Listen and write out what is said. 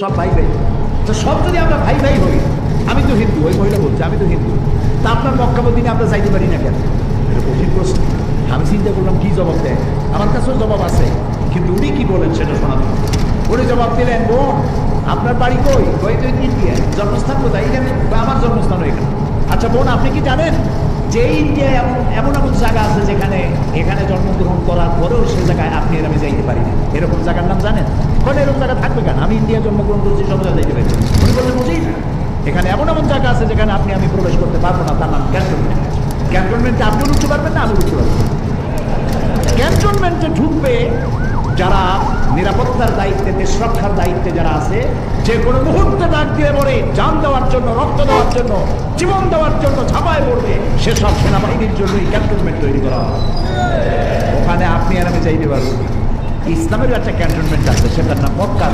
সব ভাই ভাই। তো সব যদি আমরা ভাই ভাই হই, আমি তো হিন্দু, ওই মহিলা বলছে আমি তো হিন্দু, তা আপনার মক্কা মদিনে আমরা যাইতে পারি না কেন? এটা কঠিন প্রশ্ন। আমি চিন্তা করলাম কি জবাব দেয়। আমার কাছেও জবাব আছে, কিন্তু উনি কি বলেন সেটা শোনাবেন। উনি জবাব দিলেন, বোন আপনার বাড়ি কই? কই তো ইন্ডিয়া। জন্মস্থান কোথায়? এখানে। আমার জন্মস্থানও এখানে। আচ্ছা বোন, আপনি কি জানেন যে ইন্ডিয়ায় এমন এমন এমন জায়গা আছে যেখানে এখানে জন্মগ্রহণ করার পরেও সে জায়গায় আপনি আর আমি যাইতে পারি না? এরকম জায়গার নাম জানেন? কোন এরকম জায়গা থাকবে কেন? আমি ইন্ডিয়া জন্মগ্রহণ করছি, সব জায়গায় যাইতে পারি। উনি বললেন, বুঝিস এখানে এমন এমন জায়গা আছে যেখানে আপনি আমি প্রবেশ করতে পারবো না, তার নাম ক্যান্টনমেন্ট। ক্যান্টনমেন্টে আপনিও ঢুকতে পারবেন না, আমি ঢুকতে পারবো না। ক্যান্টনমেন্টে ঢুকবে যারা নিরাপত্তার দায়িত্বে, দেশ রক্ষার দায়িত্বে যারা আছে, যে কোনো মুহূর্তে ডাক দিয়ে পড়ে জান দেওয়ার জন্য, রক্ত দেওয়ার জন্য, জীবন দেওয়ার জন্য ঝাঁপায় পড়বে, সেসব সেনাবাহিনীর জন্যই ক্যান্টনমেন্ট তৈরি করা হয়। ওখানে আপনি আর আমি চাইতে পারবো। ইসলামের একটা ক্যান্টনমেন্ট আছে, সেটার নাম মক্কা।